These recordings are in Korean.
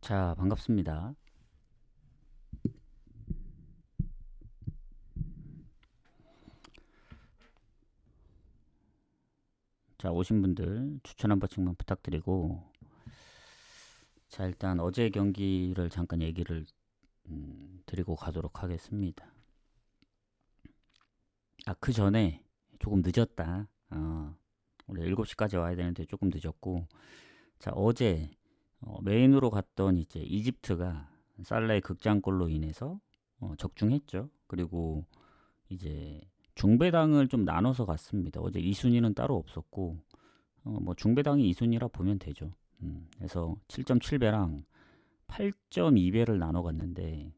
자, 반갑습니다. 자, 오신 분들 추천 한 번씩만 부탁드리고, 자, 일단 어제 경기를 잠깐 얘기를 드리고 가도록 하겠습니다. 그 전에 조금 늦었다. 원래 7시까지 와야 되는데 조금 늦었고, 자, 어제 메인으로 갔던 이제 이집트가 살라의 극장골로 인해서 적중했죠. 그리고 이제 중배당을 좀 나눠서 갔습니다. 어제 2순위는 따로 없었고, 뭐 중배당이 2순위라 보면 되죠. 그래서 7.7배랑 8.2배를 나눠 갔는데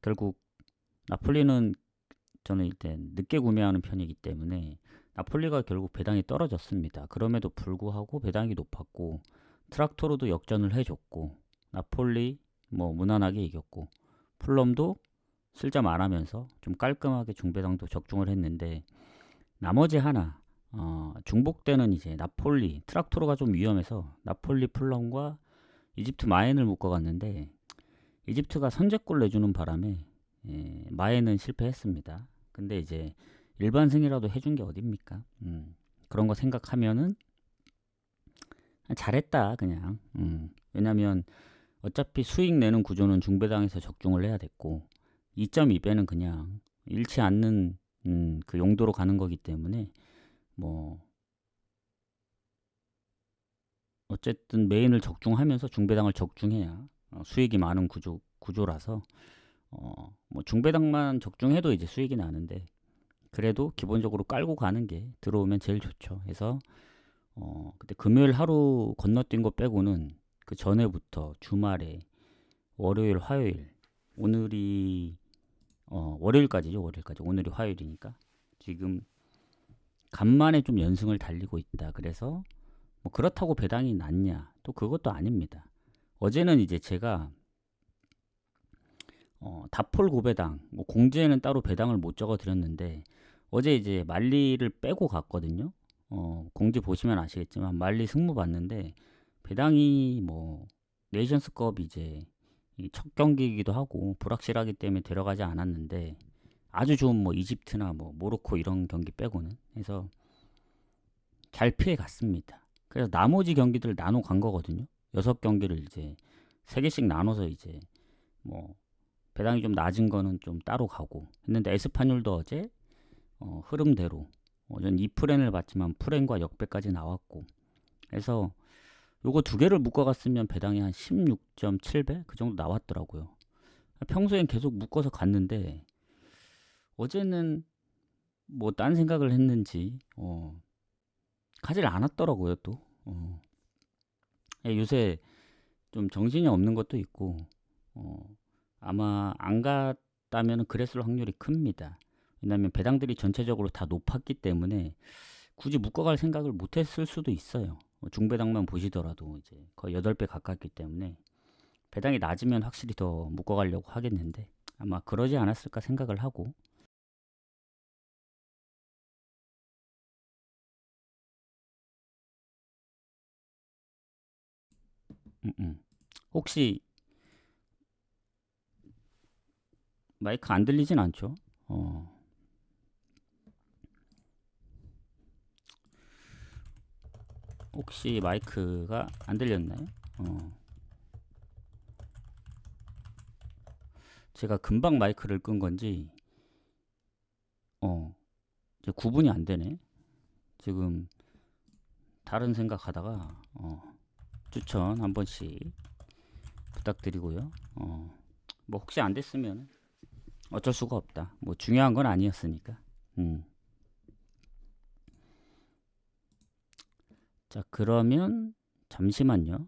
결국 나폴리는 저는 일단 늦게 구매하는 편이기 때문에 나폴리가 결국 배당이 떨어졌습니다. 그럼에도 불구하고 배당이 높았고 트락토르도 역전을 해줬고 나폴리 뭐 무난하게 이겼고 풀럼도 실점 안 하면서 좀 깔끔하게 중배당도 적중을 했는데 나머지 하나 중복되는 이제 나폴리 트락토르가 좀 위험해서 나폴리 풀럼과 이집트 마엔을 묶어갔는데 이집트가 선제골 내주는 바람에 마엔은 실패했습니다. 근데 이제 일반 승이라도 해준 게 어딥니까? 그런 거 생각하면은 잘했다 그냥. 왜냐면 어차피 수익 내는 구조는 중배당에서 적중을 해야 됐고 2.2배는 그냥 잃지 않는 그 용도로 가는 거기 때문에 뭐 어쨌든 메인을 적중하면서 중배당을 적중해야 수익이 많은 구조라서 뭐 중배당만 적중해도 이제 수익이 나는데 그래도 기본적으로 깔고 가는 게 들어오면 제일 좋죠. 그래서 그때 금요일 하루 건너뛴 거 빼고는 그 전에부터 주말에 월요일, 화요일 오늘이 월요일까지죠. 월요일까지 오늘이 화요일이니까 지금 간만에 좀 연승을 달리고 있다. 그래서 뭐 그렇다고 배당이 낮냐? 또 그것도 아닙니다. 어제는 이제 제가 다폴 고배당, 뭐 공지에는 따로 배당을 못 적어 드렸는데 어제 이제 말리를 빼고 갔거든요. 공지 보시면 아시겠지만 말리 승무 봤는데 배당이 뭐 네이션스컵 이제 첫 경기이기도 하고 불확실하기 때문에 데려가지 않았는데 아주 좋은 뭐 이집트나 뭐 모로코 이런 경기 빼고는 해서 잘 피해 갔습니다. 그래서 나머지 경기들 나눠 간 거거든요. 6경기를 이제 3개씩 나눠서 이제 뭐 배당이 좀 낮은 거는 좀 따로 가고 했는데 에스파뇰도 어제 흐름대로 전 2프렌을 봤지만 프렌과 역배까지 나왔고 해서 요거 두 개를 묶어갔으면 배당이 한 16.7배 그 정도 나왔더라고요. 평소엔 계속 묶어서 갔는데 어제는 뭐 딴 생각을 했는지 가질 않았더라고요 또. 요새 좀 정신이 없는 것도 있고 어, 아마 안 갔다면 그랬을 확률이 큽니다. 왜냐하면 배당들이 전체적으로 다 높았기 때문에 굳이 묶어갈 생각을 못했을 수도 있어요. 중배당만 보시더라도 이제 거의 8배 가깝기 때문에 배당이 낮으면 확실히 더 묶어가려고 하겠는데 아마 그러지 않았을까 생각을 하고 음, 음. 혹시 마이크 안 들리진 않죠? 혹시 마이크가 안 들렸나요? 제가 금방 마이크를 끈 건지 이제 구분이 안 되네. 지금 다른 생각하다가 추천 한 번씩 부탁드리고요. 뭐 혹시 안 됐으면 어쩔 수가 없다. 뭐 중요한 건 아니었으니까. 음. 자, 그러면 잠시만요.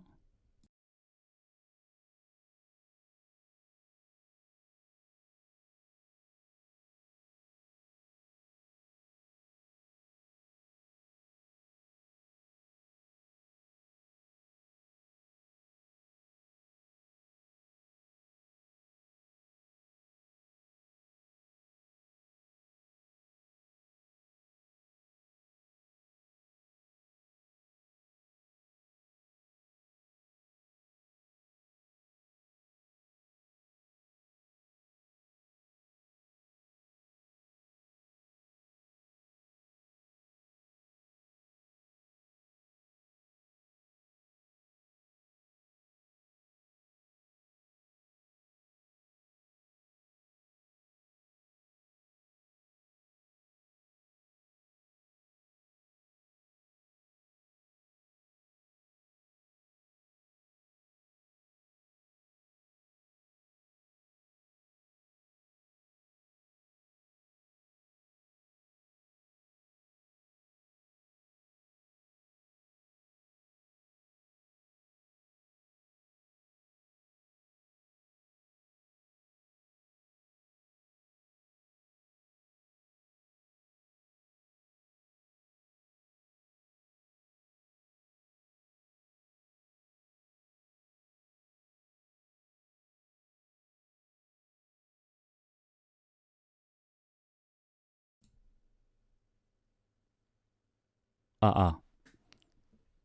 아, 아.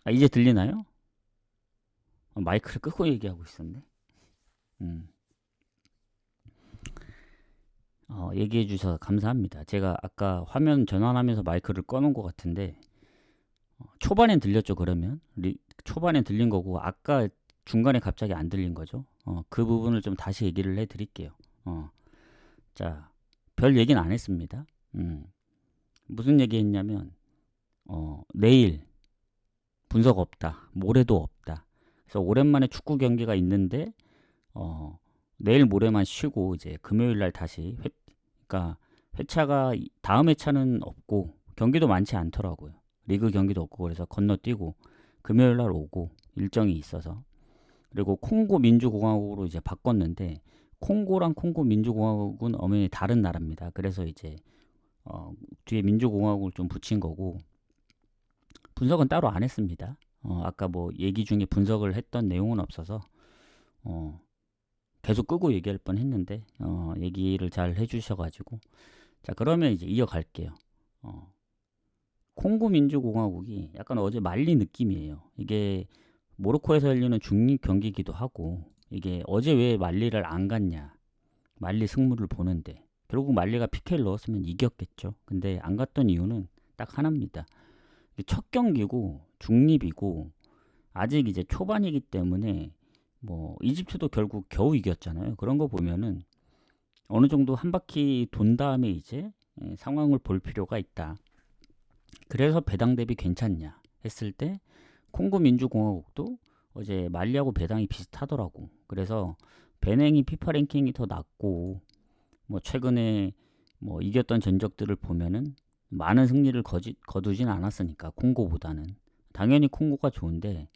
아, 이제 들리나요? 마이크를 끄고 얘기하고 있었네. 음. 얘기해 주셔서 감사합니다. 제가 아까 화면 전환하면서 마이크를 꺼놓은 것 같은데, 초반엔 들렸죠, 그러면? 초반엔 들린 거고, 아까 중간에 갑자기 안 들린 거죠. 그 부분을 좀 다시 얘기를 해 드릴게요. 자, 별 얘기는 안 했습니다. 무슨 얘기 했냐면, 내일 분석 없다. 모레도 없다. 그래서 오랜만에 축구 경기가 있는데, 내일 모레만 쉬고, 이제 금요일 날 다시 그러니까 회차가, 다음 회차는 없고, 경기도 많지 않더라고요. 리그 경기도 없고, 그래서 건너뛰고, 금요일 날 오고, 일정이 있어서. 그리고 콩고 민주공화국으로 이제 바꿨는데, 콩고랑 콩고 민주공화국은 엄연히 다른 나라입니다. 그래서 이제, 뒤에 민주공화국을 좀 붙인 거고, 분석은 따로 안 했습니다. 아까 뭐 얘기 중에 분석을 했던 내용은 없어서, 계속 끄고 얘기할 뻔 했는데, 얘기를 잘 해주셔가지고. 자, 그러면 이제 이어갈게요. 콩고 민주공화국이 약간 어제 말리 느낌이에요. 이게 모로코에서 열리는 중립 경기이기도 하고, 이게 어제 왜 말리를 안 갔냐. 말리 승부를 보는데, 결국 말리가 PK를 넣었으면 이겼겠죠. 근데 안 갔던 이유는 딱 하나입니다. 첫 경기고 중립이고 아직 이제 초반이기 때문에 뭐 이집트도 결국 겨우 이겼잖아요. 그런 거 보면은 어느 정도 한 바퀴 돈 다음에 이제 상황을 볼 필요가 있다. 그래서 배당 대비 괜찮냐 했을 때 콩고 민주공화국도 어제 말리하고 배당이 비슷하더라고. 그래서 베냉이 피파 랭킹이 더 낮고 뭐 최근에 뭐 이겼던 전적들을 보면은 많은 승리를 거두진 않았으니까 콩고보다는 당연히 콩고가 좋은데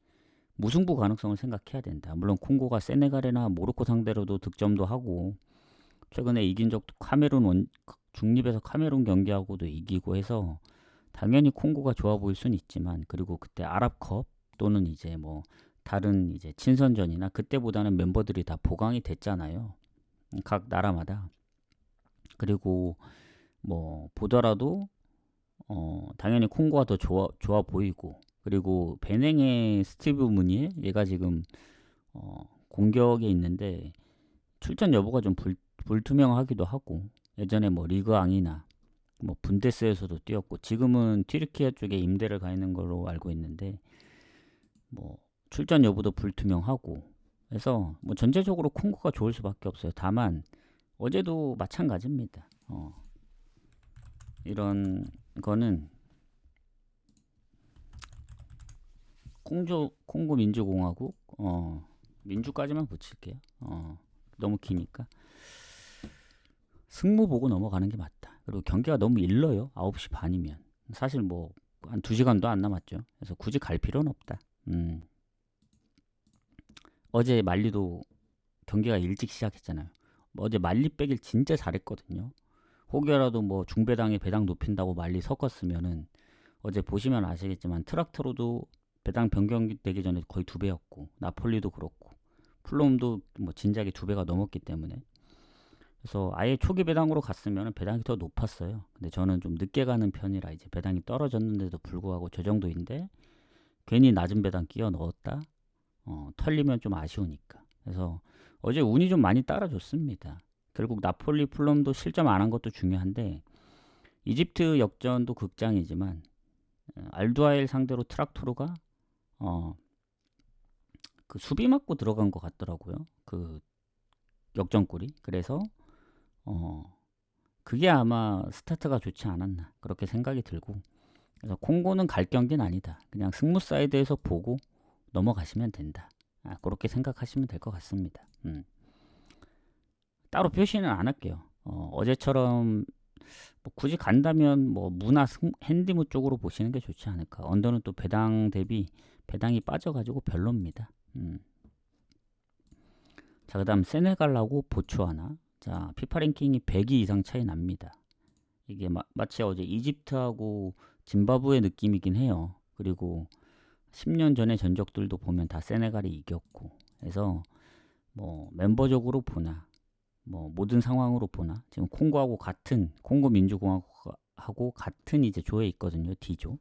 무승부 가능성을 생각해야 된다. 물론 콩고가 세네갈이나 모로코 상대로도 득점도 하고 최근에 이긴 적도 중립에서 카메룬 경기하고도 이기고 해서 당연히 콩고가 좋아 보일 수는 있지만 그리고 그때 아랍컵 또는 이제 뭐 다른 이제 친선전이나 그때보다는 멤버들이 다 보강이 됐잖아요. 각 나라마다. 그리고 뭐 보더라도 당연히 콩고가 더 좋아 보이고 그리고 베냉의 스티브 무니에 얘가 지금 공격에 있는데 출전 여부가 좀 불투명하기도 하고 예전에 뭐 리그앙이나 뭐 분데스에서도 뛰었고 지금은 튀르키예 쪽에 임대를 가 있는 걸로 알고 있는데 뭐 출전 여부도 불투명하고 그래서 뭐 전체적으로 콩고가 좋을 수밖에 없어요. 다만 어제도 마찬가지입니다. 이런 거는 콩고 민주공화국 민주까지만 붙일게요. 너무 기니까 승무 보고 넘어가는 게 맞다. 그리고 경기가 너무 일러요. 9시 반이면 사실 뭐 한 2시간도 안 남았죠. 그래서 굳이 갈 필요는 없다. 어제 말리도 경기가 일찍 시작했잖아요. 어제 말리 빼길 진짜 잘했거든요. 혹여라도 뭐 중배당에 배당 높인다고 말리 섞었으면은 어제 보시면 아시겠지만 트락터로도 배당 변경되기 전에 거의 2배였고 나폴리도 그렇고 플롬도 뭐 진작에 2배가 넘었기 때문에 그래서 아예 초기 배당으로 갔으면 배당이 더 높았어요. 근데 저는 좀 늦게 가는 편이라 이제 배당이 떨어졌는데도 불구하고 저 정도인데 괜히 낮은 배당 끼워 넣었다. 털리면 좀 아쉬우니까. 그래서 어제 운이 좀 많이 따라줬습니다. 결국 나폴리 플럼도 실점 안 한 것도 중요한데 이집트 역전도 극장이지만 알두아일 상대로 트락토르가 그 수비 맞고 들어간 것 같더라고요. 그 역전골이. 그래서 그게 아마 스타트가 좋지 않았나 그렇게 생각이 들고 그래서 콩고는 갈 경기는 아니다. 그냥 승무 사이드에서 보고 넘어가시면 된다. 그렇게 생각하시면 될 것 같습니다. 따로 표시는 안 할게요. 어제처럼 뭐 굳이 간다면 뭐 무나 핸디무 쪽으로 보시는 게 좋지 않을까. 언더는 또 배당 대비 배당이 빠져가지고 별로입니다. 자, 그 다음 세네갈하고 보츠와나. 자, 피파 랭킹이 100위 이상 차이 납니다. 이게 마치 어제 이집트하고 짐바브웨 느낌이긴 해요. 그리고 10년 전의 전적들도 보면 다 세네갈이 이겼고 해서 뭐 멤버적으로 보나 뭐 모든 상황으로 보나 지금 콩고하고 같은 콩고 민주공화국하고 같은 이제 조에 있거든요. D조.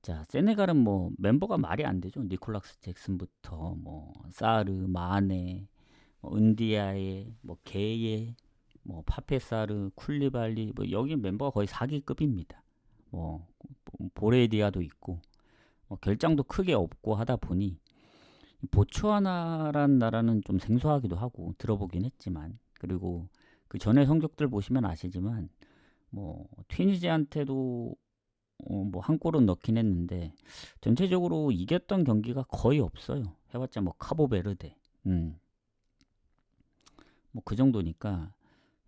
자, 세네갈은 뭐 멤버가 말이 안 되죠. 니콜라스 잭슨부터 뭐 사르, 마네, 뭐 은디아에, 뭐 게예, 뭐 파페사르, 쿨리발리, 뭐 여기 멤버가 거의 사기급입니다. 뭐 보레디아도 있고 결장도 크게 없고 하다 보니 보츠와나란 나라는 좀 생소하기도 하고 들어보긴 했지만, 그리고 그 전에 성적들 보시면 아시지만 뭐 튀니지한테도 뭐 한 골은 넣긴 했는데 전체적으로 이겼던 경기가 거의 없어요. 해봤자 뭐 카보베르데, 뭐 그 정도니까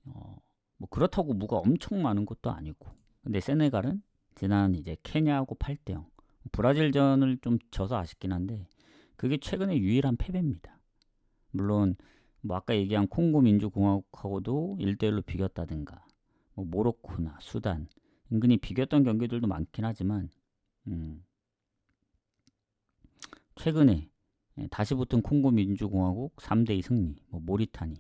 뭐 그렇다고 무가 엄청 많은 것도 아니고. 근데 세네갈은 지난 이제 케냐하고 8대0, 브라질전을 좀 져서 아쉽긴 한데 그게 최근에 유일한 패배입니다. 물론 뭐 아까 얘기한 콩고 민주공화국하고도 1대1로 비겼다든가, 뭐 모로코나 수단 은근히 비겼던 경기들도 많긴 하지만 최근에 다시 붙은 콩고 민주공화국 3대2 승리, 뭐 모리타니,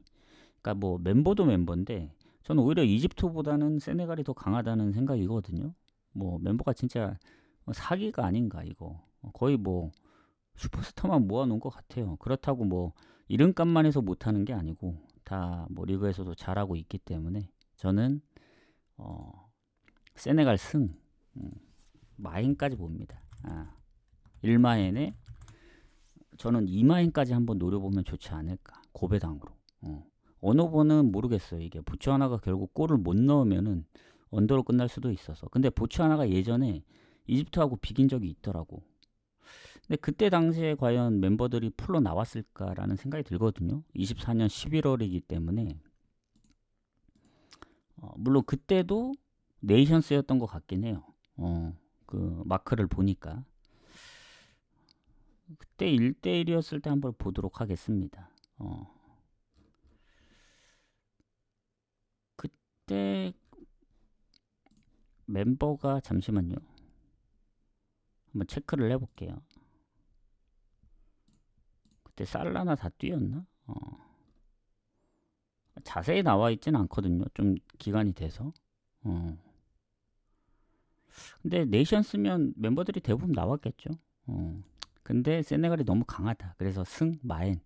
그러니까 뭐 멤버도 멤버인데 저는 오히려 이집트보다는 세네갈이 더 강하다는 생각이거든요. 뭐 멤버가 진짜 사기가 아닌가 이거. 거의 뭐 슈퍼스타만 모아놓은 것 같아요. 그렇다고 뭐 이름값만 해서 못하는 게 아니고 다 뭐 리그에서도 잘하고 있기 때문에 저는 세네갈 승, 마인까지 봅니다. 1마인에 저는 2마인까지 한번 노려보면 좋지 않을까, 고배당으로. 어노버는 모르겠어요. 이게 보츠와나가 결국 골을 못 넣으면은 언더로 끝날 수도 있어서. 근데 보츠와나가 예전에 이집트하고 비긴 적이 있더라고. 근데 그때 당시에 과연 멤버들이 풀로 나왔을까라는 생각이 들거든요. 24년 11월이기 때문에 물론 그때도 네이션스였던 것 같긴 해요. 그 마크를 보니까 그때 1대1이었을 때 한번 보도록 하겠습니다. 그때 멤버가, 잠시만요, 한번 체크를 해볼게요. 그때 살라나 다 뛰었나? 자세히 나와 있진 않거든요. 좀 기간이 돼서. 근데 네이션스면 멤버들이 대부분 나왔겠죠. 근데 세네갈이 너무 강하다. 그래서 승, 마엔.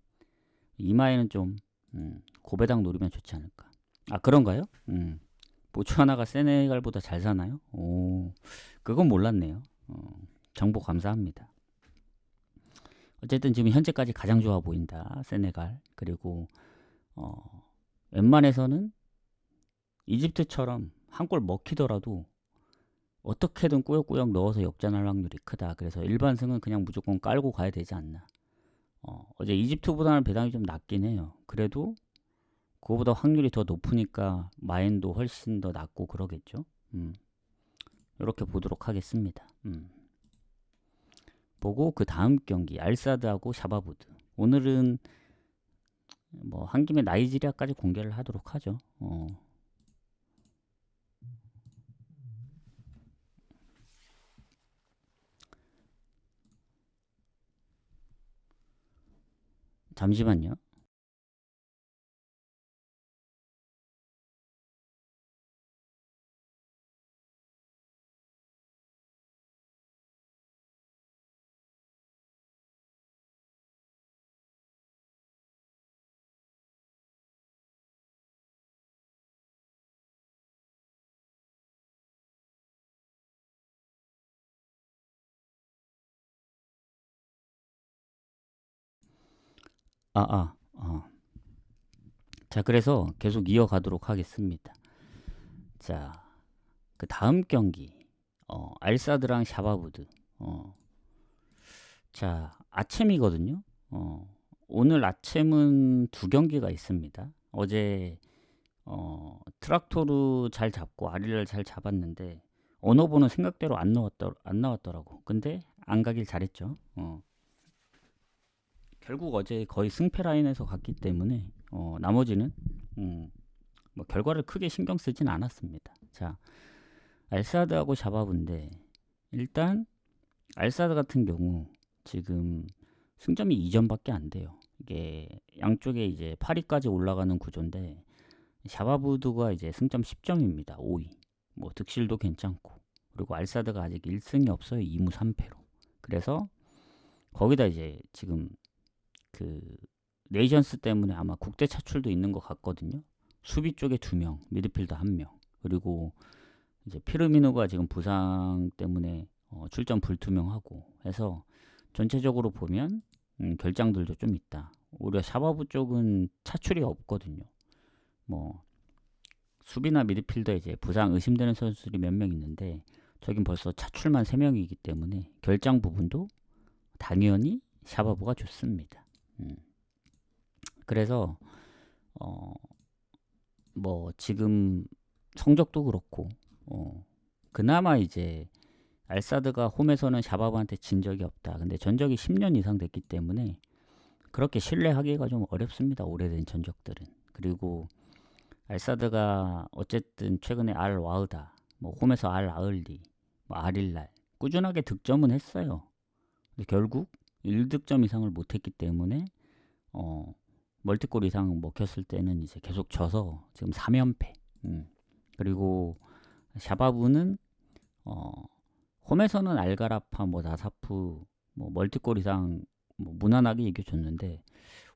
이 마엔은 좀 고배당 노리면 좋지 않을까. 아, 그런가요? 보츠와나가 세네갈보다 잘 사나요? 오, 그건 몰랐네요. 정보 감사합니다. 어쨌든 지금 현재까지 가장 좋아 보인다, 세네갈. 그리고 웬만해서는 이집트처럼 한 골 먹히더라도 어떻게든 꾸역꾸역 넣어서 역전할 확률이 크다. 그래서 일반 승은 그냥 무조건 깔고 가야 되지 않나. 어제 이집트보다는 배당이 좀 낮긴 해요. 그래도 그거보다 확률이 더 높으니까 마인도 훨씬 더 낮고 그러겠죠. 이렇게 보도록 하겠습니다. 보고 그 다음 경기 알사드하고 샤바부드. 오늘은 뭐 한 김에 나이지리아까지 공개를 하도록 하죠. 잠시만요. 자, 그래서 계속 이어가도록 하겠습니다. 자, 그 다음 경기 알사드랑 샤바부드. 자, 아침이거든요. 오늘 아침은 두 경기가 있습니다. 어제 트락토르 잘 잡고 아리를 잘 잡았는데 언어보는 생각대로 안 나왔더라고. 근데 안 가길 잘했죠. 결국 어제 거의 승패 라인에서 갔기 때문에 나머지는 뭐 결과를 크게 신경 쓰진 않았습니다. 자, 알사드하고 샤바브인데 일단 알사드 같은 경우 지금 승점이 2점밖에 안 돼요. 이게 양쪽에 이제 8위까지 올라가는 구조인데 샤바부드가 이제 승점 10점입니다. 5위. 뭐 득실도 괜찮고. 그리고 알사드가 아직 1승이 없어요. 2무 3패로. 그래서 거기다 이제 지금 그 네이션스 때문에 아마 국대 차출도 있는 것 같거든요. 수비 쪽에 2명, 미드필더 1명, 그리고 이제 피르미누가 지금 부상 때문에 출전 불투명하고 해서 전체적으로 보면 결장들도 좀 있다. 오히려 샤바부 쪽은 차출이 없거든요. 뭐 수비나 미드필더 이제 부상 의심되는 선수들이 몇 명 있는데 저긴 벌써 차출만 3명이기 때문에 결장 부분도 당연히 샤바부가 좋습니다. 그래서 뭐 지금 성적도 그렇고 그나마 이제 알사드가 홈에서는 샤바부한테 진 적이 없다. 근데 전적이 10년 이상 됐기 때문에 그렇게 신뢰하기가 좀 어렵습니다. 오래된 전적들은. 그리고 알사드가 어쨌든 최근에 알 와으다, 뭐 홈에서 알 아을리, 뭐 알일날 꾸준하게 득점은 했어요. 근데 결국 1득점 이상을 못했기 때문에 멀티골 이상 먹혔을 때는 이제 계속 져서 지금 3연패. 그리고 샤바부는 홈에서는 알가라파, 뭐 나사프, 뭐 멀티골 이상 뭐 무난하게 이겨줬는데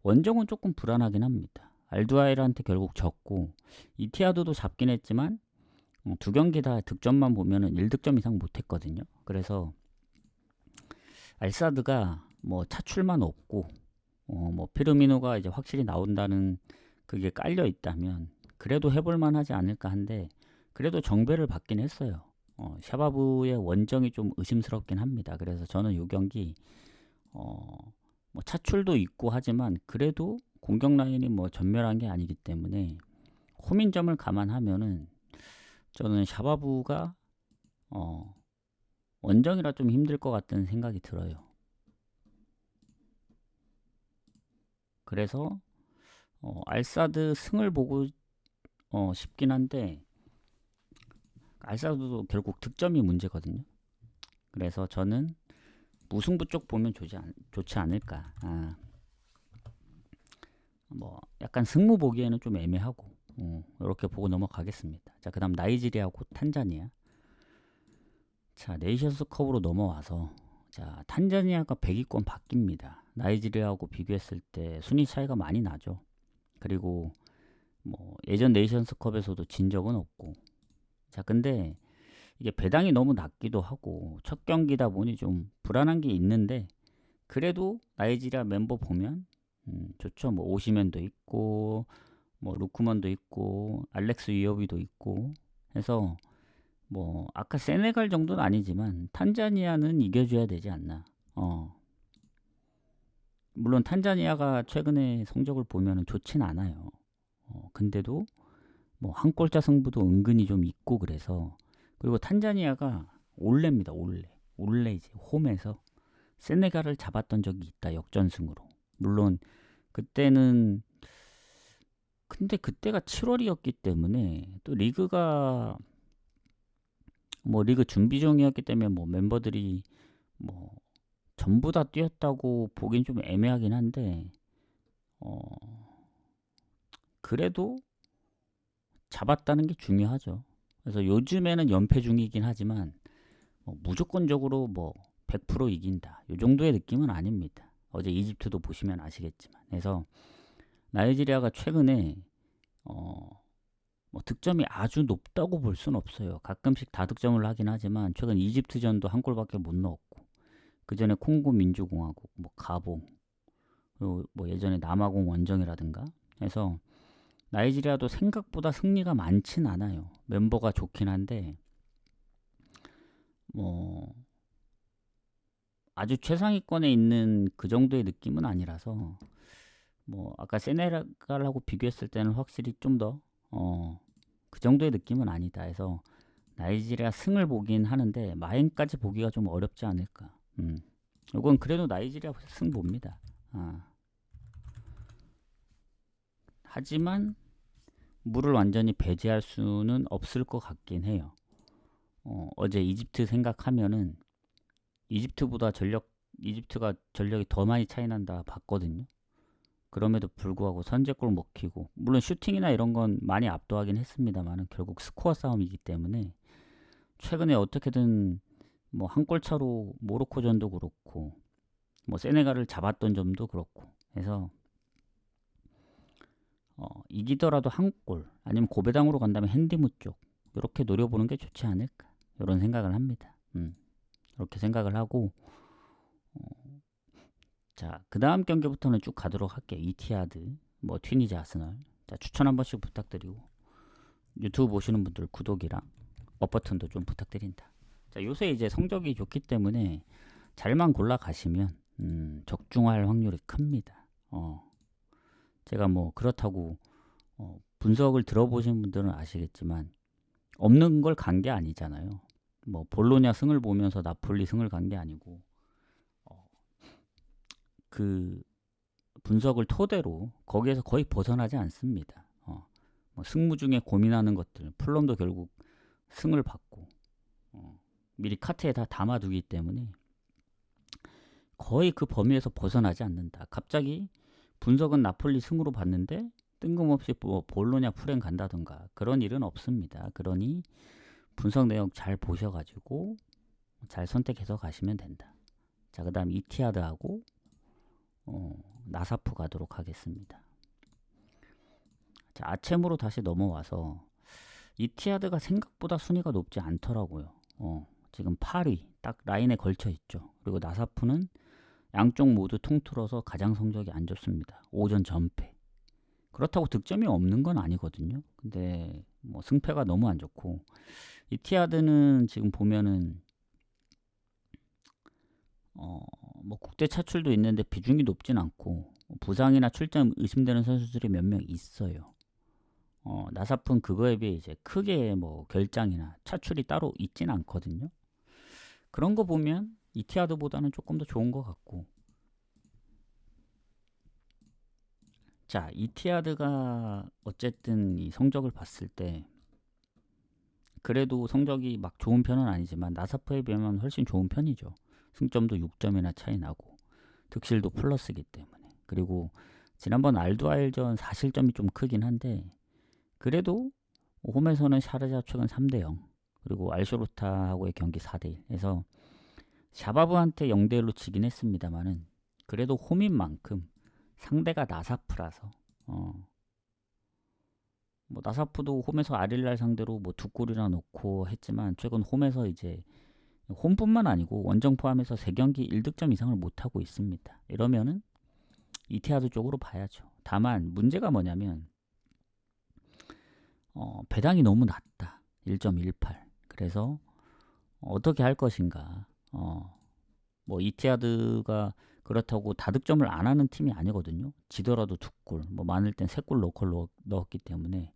원정은 조금 불안하긴 합니다. 알두아일한테 결국 졌고 이티하드도 잡긴 했지만 두 경기 다 득점만 보면은 1득점 이상 못했거든요. 그래서 알사드가 뭐 차출만 없고 뭐 피르미노가 이제 확실히 나온다는 그게 깔려 있다면 그래도 해볼만 하지 않을까 한데 그래도 정배를 받긴 했어요. 샤바부의 원정이 좀 의심스럽긴 합니다. 그래서 저는 이 경기 뭐 차출도 있고 하지만 그래도 공격 라인이 뭐 전멸한 게 아니기 때문에 홈인점을 감안하면은 저는 샤바부가 원정이라 좀 힘들 것 같다는 생각이 들어요. 그래서 알사드 승을 보고 싶긴 한데 알사드도 결국 득점이 문제거든요. 그래서 저는 무승부 쪽 보면 좋지 않을까. 뭐 약간 승무 보기에는 좀 애매하고 이렇게 보고 넘어가겠습니다. 자, 그다음 나이지리아하고 탄자니아. 자, 네이션스컵으로 넘어와서 자, 탄자니아가 100위권 바뀝니다. 나이지리아하고 비교했을 때 순위 차이가 많이 나죠. 그리고 뭐 예전 네이션스컵에서도 진 적은 없고. 자, 근데 이게 배당이 너무 낮기도 하고 첫 경기다 보니 좀 불안한 게 있는데 그래도 나이지리아 멤버 보면 좋죠. 뭐 오시멘도 있고 뭐 루크먼도 있고 알렉스 위어비도 있고 해서 뭐 아까 세네갈 정도는 아니지만 탄자니아는 이겨줘야 되지 않나. 물론 탄자니아가 최근에 성적을 보면 좋진 않아요. 근데도 뭐 한 골차 승부도 은근히 좀 있고 그래서 그리고 탄자니아가 올레입니다. 올레 이제 홈에서 세네갈을 잡았던 적이 있다. 역전승으로. 물론 그때는 근데 그때가 7월이었기 때문에 또 리그가 뭐 리그 준비 중이었기 때문에 뭐 멤버들이 뭐 전부 다 뛰었다고 보긴 좀 애매하긴 한데 그래도 잡았다는 게 중요하죠. 그래서 요즘에는 연패 중이긴 하지만 무조건적으로 뭐 100% 이긴다. 이 정도의 느낌은 아닙니다. 어제 이집트도 보시면 아시겠지만. 그래서 나이지리아가 최근에 뭐 득점이 아주 높다고 볼 수는 없어요. 가끔씩 다득점을 하긴 하지만 최근 이집트전도 한 골밖에 못 넣었고 그 전에 콩고 민주공화국, 뭐 가봉, 그리고 뭐 예전에 남아공 원정이라든가 해서 나이지리아도 생각보다 승리가 많진 않아요. 멤버가 좋긴 한데 뭐 아주 최상위권에 있는 그 정도의 느낌은 아니라서 뭐 아까 세네갈하고 비교했을 때는 확실히 좀 더 그 정도의 느낌은 아니다 해서 나이지리아 승을 보긴 하는데 마인까지 보기가 좀 어렵지 않을까. 이건 그래도 나이지리아 승 봅니다. 하지만 물을 완전히 배제할 수는 없을 것 같긴 해요. 어제 이집트 생각하면은 이집트가 전력이 더 많이 차이 난다 봤거든요. 그럼에도 불구하고 선제골 먹히고 물론 슈팅이나 이런 건 많이 압도하긴 했습니다만 결국 스코어 싸움이기 때문에 최근에 어떻게든 뭐 한 골 차로 모로코전도 그렇고 뭐 세네갈을 잡았던 점도 그렇고 해서 이기더라도 한 골 아니면 고배당으로 간다면 핸디무 쪽 이렇게 노려보는 게 좋지 않을까 이런 생각을 합니다. 이렇게 생각을 하고 자, 그 다음 경기부터는 쭉 가도록 할게요. 이티하드, 뭐 튀니지 아스널. 자, 추천 한 번씩 부탁드리고 유튜브 보시는 분들 구독이랑 업 버튼도 좀 부탁드린다. 자, 요새 이제 성적이 좋기 때문에 잘만 골라 가시면 적중할 확률이 큽니다. 제가 뭐 그렇다고 분석을 들어보신 분들은 아시겠지만 없는 걸 간 게 아니잖아요. 뭐 볼로냐 승을 보면서 나폴리 승을 간 게 아니고 그 분석을 토대로 거기에서 거의 벗어나지 않습니다. 뭐 승무 중에 고민하는 것들 플럼도 결국 승을 받고 미리 카트에 다 담아두기 때문에 거의 그 범위에서 벗어나지 않는다. 갑자기 분석은 나폴리 승으로 봤는데 뜬금없이 뭐 볼로냐 풀행 간다던가 그런 일은 없습니다. 그러니 분석 내용 잘 보셔가지고 잘 선택해서 가시면 된다. 자, 그 다음 이티하드하고 나사프 가도록 하겠습니다. 자, 아챔으로 다시 넘어와서 이티하드가 생각보다 순위가 높지 않더라고요. 지금 8위 딱 라인에 걸쳐 있죠. 그리고 나사프는 양쪽 모두 통틀어서 가장 성적이 안 좋습니다. 5전 전패. 그렇다고 득점이 없는 건 아니거든요. 근데 뭐 승패가 너무 안 좋고 이티하드는 지금 보면은 뭐 국대 차출도 있는데 비중이 높진 않고 부상이나 출전 의심되는 선수들이 몇 명 있어요. 나사프는 그거에 비해 이제 크게 뭐 결장이나 차출이 따로 있진 않거든요. 그런 거 보면 이티하드보다는 조금 더 좋은 것 같고. 자, 이티하드가 어쨌든 이 성적을 봤을 때 그래도 성적이 막 좋은 편은 아니지만 나사프에 비하면 훨씬 좋은 편이죠. 승점도 6점이나 차이 나고 득실도 플러스기 때문에. 그리고 지난번 알두아일전 4실점이 좀 크긴 한데 그래도 홈에서는 샤르자 최근 3대0 그리고 알쇼르타하고의 경기 4대1 해서 샤바브한테 0대1로 지긴 했습니다만은 그래도 홈인 만큼 상대가 나사프라서 뭐 나사프도 홈에서 아릴날 상대로 뭐 2골이나 넣고 했지만 최근 홈에서 이제 홈뿐만 아니고 원정 포함해서 3경기 1득점 이상을 못하고 있습니다. 이러면은 이티하드 쪽으로 봐야죠. 다만 문제가 뭐냐면 배당이 너무 낮다. 1.18. 그래서 어떻게 할 것인가. 뭐 이티하드가 그렇다고 다득점을 안 하는 팀이 아니거든요. 지더라도 2골, 뭐 많을 땐 3골 넣었기 때문에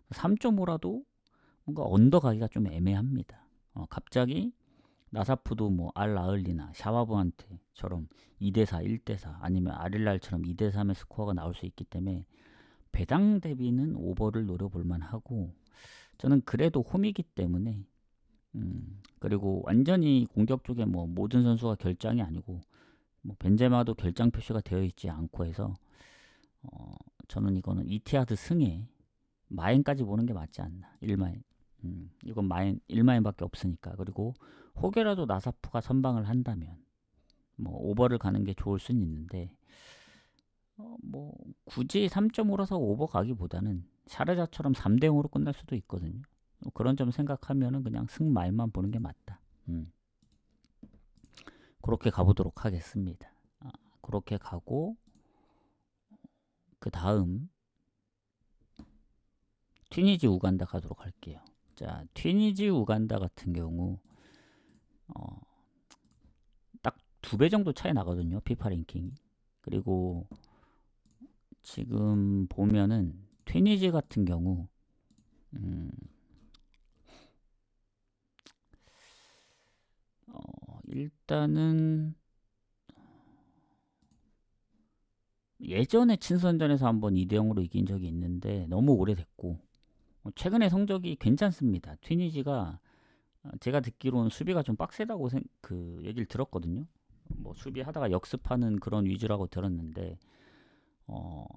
3.5라도 뭔가 언더가기가 좀 애매합니다. 갑자기 나사프도 뭐 알라을리나 샤와브한테처럼 2대4, 1대4 아니면 아릴랄처럼 2대3의 스코어가 나올 수 있기 때문에 배당 대비는 오버를 노려볼만 하고 저는 그래도 홈이기 때문에 그리고 완전히 공격 쪽에 뭐 모든 선수가 결장이 아니고 뭐 벤제마도 결장 표시가 되어 있지 않고 해서 저는 이거는 이티하드 승에 마인까지 보는 게 맞지 않나. 1마인. 이건 마인 1마인밖에 없으니까. 그리고 혹여라도 나사프가 선방을 한다면 뭐 오버를 가는 게 좋을 수는 있는데 뭐 굳이 3.5라서 오버 가기보다는 샤르자처럼 3대0으로 끝날 수도 있거든요. 그런 점 생각하면은 그냥 승마인만 보는 게 맞다. 그렇게 가보도록 하겠습니다. 그렇게 가고 그 다음 튀니지 우간다 가도록 할게요. 자, 튀니지 우간다 같은 경우 딱 2배 정도 차이 나거든요. 피파 랭킹이. 그리고 지금 보면은 튀니지 같은 경우 일단은 예전에 친선전에서 한번 2대0으로 이긴 적이 있는데 너무 오래됐고 최근에 성적이 괜찮습니다. 튀니지가 제가 듣기로는 수비가 좀 빡세다고 그 얘기를 들었거든요. 뭐 수비하다가 역습하는 그런 위주라고 들었는데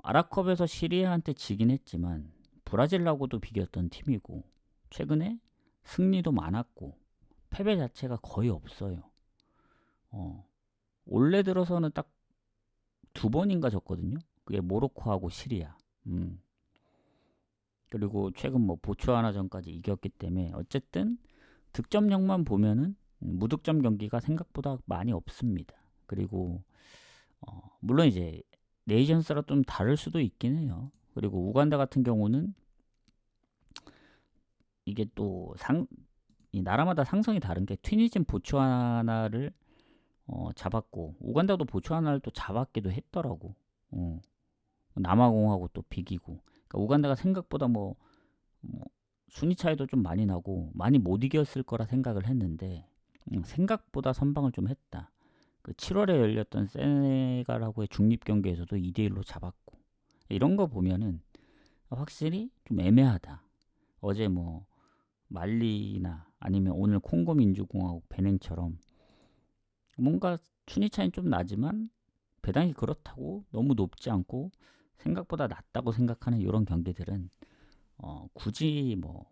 아랍컵에서 시리아한테 지긴 했지만 브라질하고도 비겼던 팀이고 최근에 승리도 많았고 패배 자체가 거의 없어요. 올해 들어서는 딱 2번인가 졌거든요. 그게 모로코하고 시리아. 그리고 최근 뭐 보츠와나전까지 이겼기 때문에 어쨌든 득점력만 보면은 무득점 경기가 생각보다 많이 없습니다. 그리고 물론 이제 네이션스라 좀 다를 수도 있긴 해요. 그리고 우간다 같은 경우는 이게 또 이 나라마다 상성이 다른 게 튀니진 보츠와나를 잡았고 우간다도 보츠와나를 또 잡았기도 했더라고. 남아공하고 또 비기고. 그러니까 우간다가 생각보다 뭐 순위 차이도 좀 많이 나고 많이 못 이겼을 거라 생각을 했는데 생각보다 선방을 좀 했다. 그 7월에 열렸던 세네갈하고의 중립 경기에서도 2대1로 잡았고 이런 거 보면은 확실히 좀 애매하다. 어제 뭐 말리나 아니면 오늘 콩고 민주공화국 베냉처럼 뭔가 순위 차이는 좀 나지만 배당이 그렇다고 너무 높지 않고 생각보다 낮다고 생각하는 이런 경기들은 굳이 뭐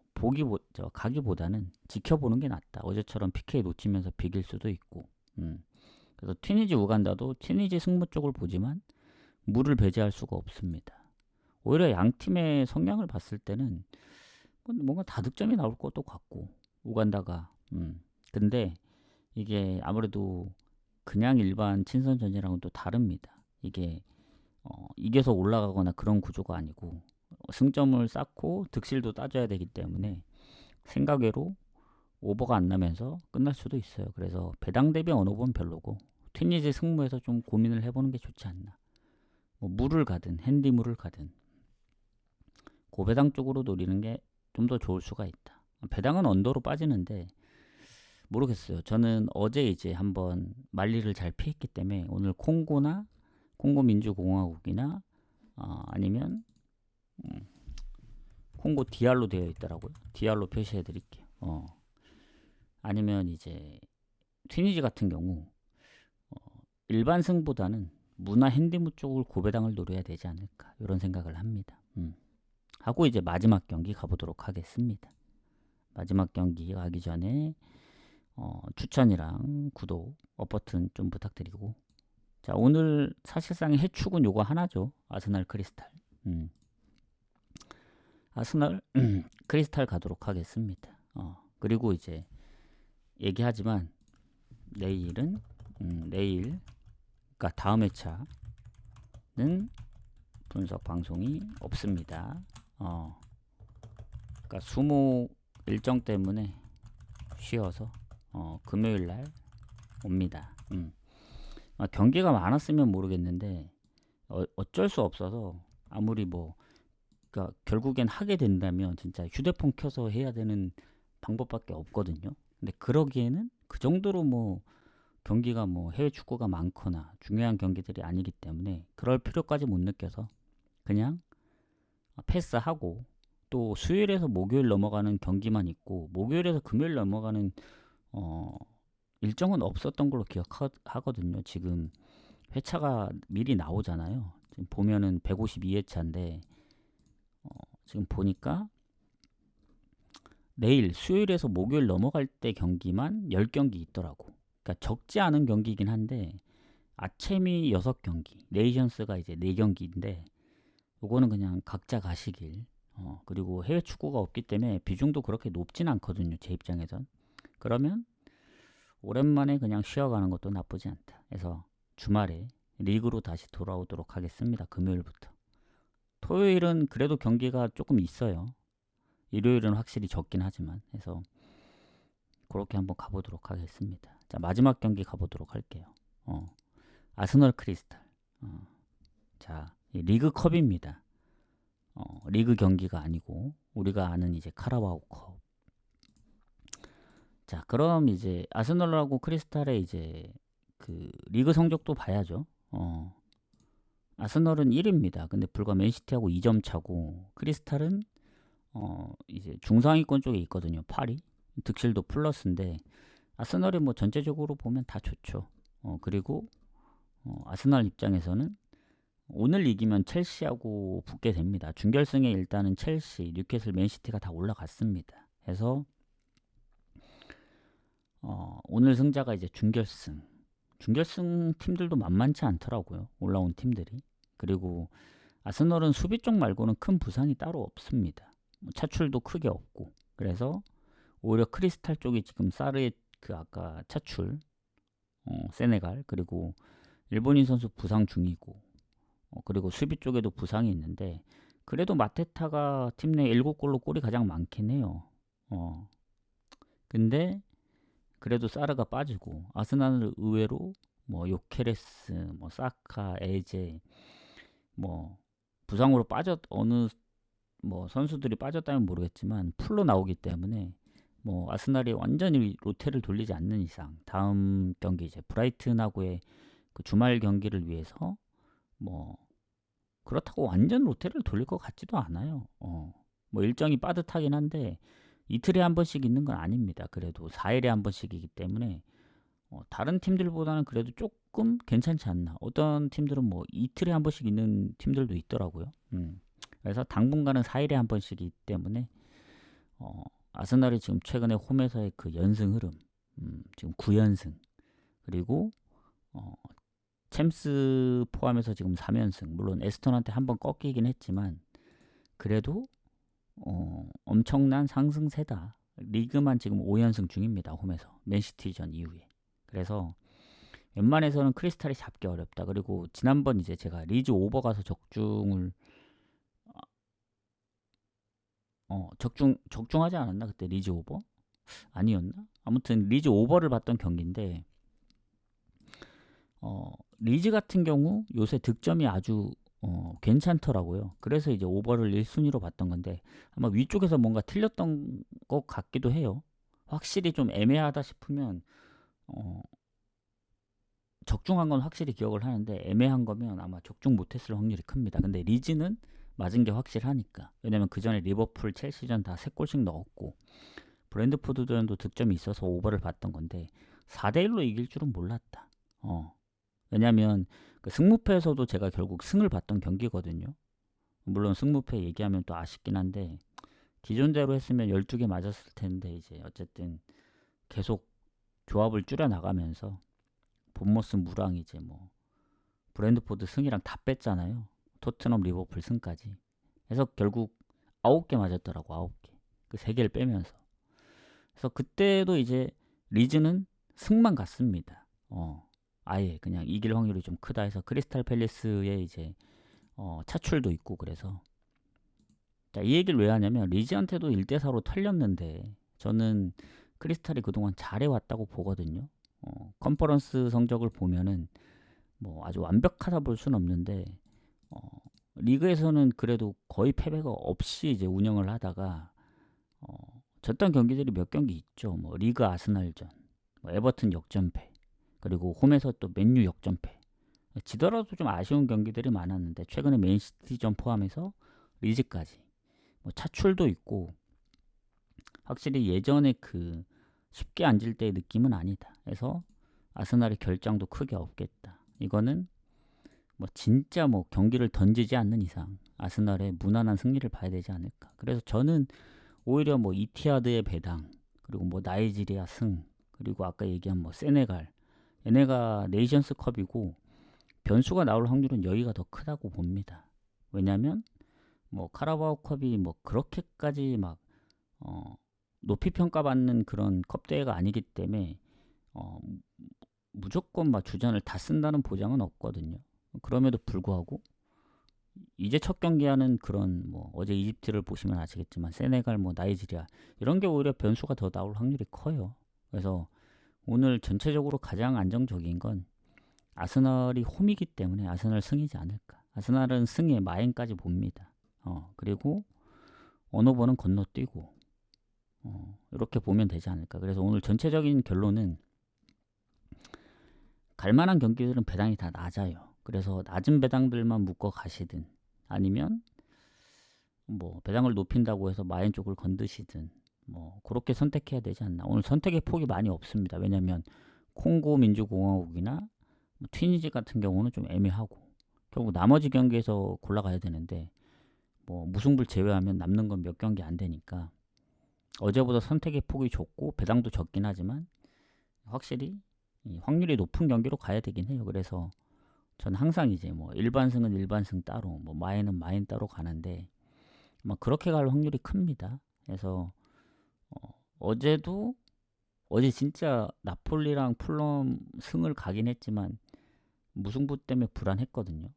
가기보다는 지켜보는 게 낫다. 어제처럼 PK 놓치면서 비길 수도 있고. 그래서 튀니지 우간다도 튀니지 승부 쪽을 보지만 물을 배제할 수가 없습니다. 오히려 양 팀의 성향을 봤을 때는 뭔가 다득점이 나올 것도 같고 우간다가 근데 이게 아무래도 그냥 일반 친선전이랑은 또 다릅니다. 이게 이겨서 올라가거나 그런 구조가 아니고 승점을 쌓고 득실도 따져야 되기 때문에 생각외로 오버가 안 나면서 끝날 수도 있어요. 그래서 배당 대비 언어본 별로고 튀니지 승부에서 좀 고민을 해보는 게 좋지 않나. 뭐 물을 가든 핸디물을 가든 고배당 쪽으로 노리는 게 좀 더 좋을 수가 있다. 배당은 언더로 빠지는데 모르겠어요. 저는 어제 이제 한번 말리를 잘 피했기 때문에 오늘 콩고나 콩고 민주공화국이나 아니면 콩고 디알로 되어 있더라고요. 디알로 표시해 드릴게요. 아니면 이제 튀니지 같은 경우 일반 승보다는 문화 핸디무 쪽을 고배당을 노려야 되지 않을까 이런 생각을 합니다. 하고 이제 마지막 경기 가보도록 하겠습니다. 마지막 경기 가기 전에 추천이랑 구독, 버튼 좀 부탁드리고 자 오늘 사실상 해축은 요거 하나죠. 아스날 크리스탈 아스날 크리스탈 가도록 하겠습니다. 그리고 이제 얘기하지만 내일은 내일 그러니까 다음 회차는 분석 방송이 없습니다. 그러니까 수목 일정 때문에 쉬어서 금요일 날 옵니다. 경기가 많았으면 모르겠는데 어쩔 수 없어서 아무리 뭐 그러니까 결국엔 하게 된다면 진짜 휴대폰 켜서 해야 되는 방법밖에 없거든요. 근데 그러기에는 그 정도로 뭐 경기가 뭐 해외 축구가 많거나 중요한 경기들이 아니기 때문에 그럴 필요까지 못 느껴서 그냥 패스하고 또 수요일에서 목요일 넘어가는 경기만 있고 목요일에서 금요일 넘어가는 일정은 없었던 걸로 기억하거든요. 지금 회차가 미리 나오잖아요. 지금 보면은 152회차인데 지금 보니까 내일 수요일에서 목요일 넘어갈 때 경기만 10경기 있더라고. 그러니까 적지 않은 경기이긴 한데 아체미 6경기, 네이션스가 이제 4경기인데 요거는 그냥 각자 가시길. 그리고 해외 축구가 없기 때문에 비중도 그렇게 높진 않거든요. 제 입장에선. 그러면 오랜만에 그냥 쉬어가는 것도 나쁘지 않다. 그래서 주말에 리그로 다시 돌아오도록 하겠습니다. 금요일부터. 토요일은 그래도 경기가 조금 있어요. 일요일은 확실히 적긴 하지만. 해서 그렇게 한번 가보도록 하겠습니다. 자, 마지막 경기 가보도록 할게요. 아스널 크리스탈. 자, 리그컵입니다. 리그 경기가 아니고 우리가 아는 이제 카라바오컵. 자, 그럼 이제 아스널하고 크리스탈의 이제 그 리그 성적도 봐야죠. 아스널은 1위입니다. 근데 불과 맨시티하고 2점 차고 크리스탈은 이제 중상위권 쪽에 있거든요. 8위. 득실도 플러스인데 아스널이 뭐 전체적으로 보면 다 좋죠. 그리고 아스널 입장에서는 오늘 이기면 첼시하고 붙게 됩니다. 준결승에 일단은 첼시, 뉴캐슬, 맨시티가 다 올라갔습니다. 해서 오늘 승자가 이제 준결승. 준결승 팀들도 만만치 않더라고요. 올라온 팀들이. 그리고 아스널은 수비 쪽 말고는 큰 부상이 따로 없습니다. 차출도 크게 없고. 그래서 오히려 크리스탈 쪽이 지금 사르의 그 아까 차출, 세네갈, 그리고 일본인 선수 부상 중이고, 그리고 수비 쪽에도 부상이 있는데, 그래도 마테타가 팀 내 7골로 골이 가장 많긴 해요. 근데 그래도 사르가 빠지고, 아스날은 의외로 뭐 요케레스, 뭐 사카, 에제, 뭐 부상으로 어느 뭐 선수들이 빠졌다면 모르겠지만 풀로 나오기 때문에 뭐 아스날이 완전히 로테를 돌리지 않는 이상 다음 경기 이제 브라이튼하고의 그 주말 경기를 위해서 뭐 그렇다고 완전 로테를 돌릴 것 같지도 않아요. 뭐 일정이 빠듯하긴 한데 이틀에 한 번씩 있는 건 아닙니다. 그래도 4일에 한 번씩이기 때문에 다른 팀들보다는 그래도 조금 괜찮지 않나. 어떤 팀들은 뭐 이틀에 한 번씩 있는 팀들도 있더라고요. 그래서 당분간은 4일에 한 번씩이기 때문에 아스날이 지금 최근에 홈에서의 그 연승 흐름, 지금 9연승, 그리고 챔스 포함해서 지금 3연승. 물론 에스턴한테 한 번 꺾이긴 했지만 그래도 엄청난 상승세다. 리그만 지금 5연승 중입니다. 홈에서 맨시티전 이후에. 그래서 웬만해서는 크리스탈이 잡기 어렵다. 그리고 지난번 이제 제가 리즈 오버 가서 적중하지 않았나? 그때 리즈 오버? 아니었나? 아무튼 리즈 오버를 봤던 경기인데 리즈 같은 경우 요새 득점이 아주 괜찮더라고요. 그래서 이제 오버를 1순위로 봤던 건데 아마 위쪽에서 뭔가 틀렸던 것 같기도 해요. 확실히 좀 애매하다 싶으면 적중한 건 확실히 기억을 하는데 애매한 거면 아마 적중 못했을 확률이 큽니다. 근데 리즈는 맞은 게 확실하니까. 왜냐면 그 전에 리버풀, 첼시전 다 3골씩 넣었고 브랜드포드전도 득점이 있어서 오버를 봤던 건데 4대1로 이길 줄은 몰랐다. 왜냐면 그 승무패에서도 제가 결국 승을 봤던 경기거든요. 물론 승무패 얘기하면 또 아쉽긴 한데 기존대로 했으면 12개 맞았을 텐데 이제 어쨌든 계속 조합을 줄여 나가면서 본머스 무랑 이제 뭐 브랜드포드 승이랑 다 뺐잖아요. 토트넘 리버풀 승까지. 그래서 결국 9개 맞았더라고. 9개. 그 3개를 빼면서. 그래서 그때도 이제 리즈는 승만 갔습니다. 아예 그냥 이길 확률이 좀 크다 해서 크리스탈 팰리스에 이제 차출도 있고 그래서 자, 이 얘기를 왜 하냐면 리즈한테도 1대4로 털렸는데 저는 크리스탈이 그동안 잘해왔다고 보거든요. 컨퍼런스 성적을 보면은 뭐 아주 완벽하다 볼 수는 없는데 리그에서는 그래도 거의 패배가 없이 이제 운영을 하다가 졌던 경기들이 몇 경기 있죠. 뭐 리그 아스날전, 뭐 에버튼 역전패, 그리고 홈에서 또 맨유 역전패. 지더라도 좀 아쉬운 경기들이 많았는데 최근에 맨시티전 포함해서 리즈까지 뭐 차출도 있고 확실히 예전에 그 쉽게 앉을 때의 느낌은 아니다. 그래서 아스날의 결장도 크게 없겠다. 이거는 뭐 진짜 뭐 경기를 던지지 않는 이상 아스날의 무난한 승리를 봐야 되지 않을까. 그래서 저는 오히려 뭐 이티하드의 배당, 그리고 뭐 나이지리아 승, 그리고 아까 얘기한 뭐 세네갈, 얘네가 네이션스컵이고 변수가 나올 확률은 여기가 더 크다고 봅니다. 왜냐면 뭐 카라바오컵이 뭐 그렇게까지 막 높이 평가받는 그런 컵 대회가 아니기 때문에 무조건 막 주전을 다 쓴다는 보장은 없거든요. 그럼에도 불구하고 이제 첫 경기하는 그런 뭐 어제 이집트를 보시면 아시겠지만 세네갈, 뭐 나이지리아 이런 게 오히려 변수가 더 나올 확률이 커요. 그래서 오늘 전체적으로 가장 안정적인 건 아스널이 홈이기 때문에 아스널 승이지 않을까. 아스널은 승에 마인까지 봅니다. 그리고 언어버는 건너뛰고 이렇게 보면 되지 않을까. 그래서 오늘 전체적인 결론은 갈만한 경기들은 배당이 다 낮아요. 그래서 낮은 배당들만 묶어 가시든 아니면 뭐 배당을 높인다고 해서 마인 쪽을 건드시든 뭐 그렇게 선택해야 되지 않나. 오늘 선택의 폭이 많이 없습니다. 왜냐면 콩고 민주공화국이나 뭐 튀니지 같은 경우는 좀 애매하고 결국 나머지 경기에서 골라가야 되는데 뭐 무승부를 제외하면 남는 건 몇 경기 안 되니까 어제보다 선택의 폭이 좁고 배당도 적긴 하지만 확실히 이 확률이 높은 경기로 가야 되긴 해요. 그래서 전 항상 이제 뭐 일반승은 일반승 따로, 뭐 마인은 마인 따로 가는데 막 그렇게 갈 확률이 큽니다. 그래서 어제도 어제 진짜 나폴리랑 풀럼 승을 가긴 했지만 무승부 때문에 불안했거든요.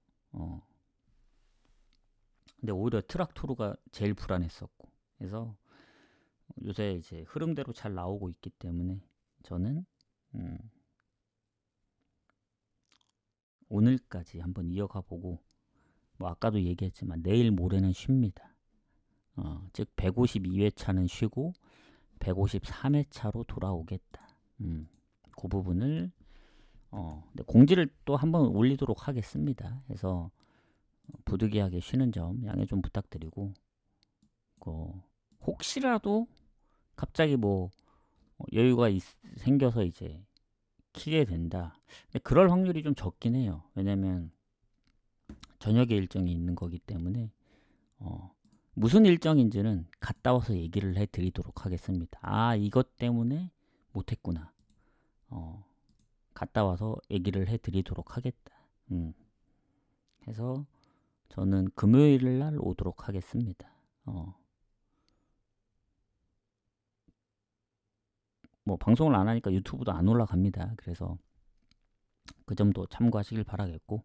근데 오히려 트락토르가 제일 불안했었고, 그래서 요새 이제 흐름대로 잘 나오고 있기 때문에 저는 오늘까지 한번 이어가 보고, 뭐 아까도 얘기했지만 내일 모레는 쉽니다. 즉 152회차는 쉬고 153회차로 돌아오겠다. 그 부분을 근데 공지를 또 한번 올리도록 하겠습니다. 그래서 부득이하게 쉬는 점 양해 좀 부탁드리고, 혹시라도 갑자기 뭐 여유가 생겨서 이제 키게 된다. 근데 그럴 확률이 좀 적긴 해요. 왜냐면 저녁에 일정이 있는 거기 때문에 무슨 일정인지는 갔다 와서 얘기를 해드리도록 하겠습니다. 아, 이것 때문에 못했구나. 갔다 와서 얘기를 해드리도록 하겠다. 해서 저는 금요일 날 오도록 하겠습니다. 뭐 방송을 안 하니까 유튜브도 안 올라갑니다. 그래서 그 점도 참고하시길 바라겠고,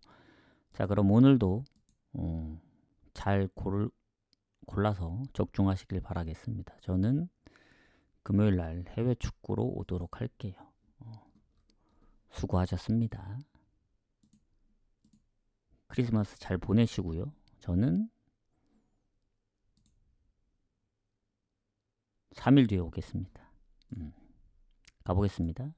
자, 그럼 오늘도 잘 골라서 적중하시길 바라겠습니다. 저는 금요일 날 해외 축구로 오도록 할게요. 수고하셨습니다. 크리스마스 잘 보내시고요. 저는 3일 뒤에 오겠습니다. 가보겠습니다.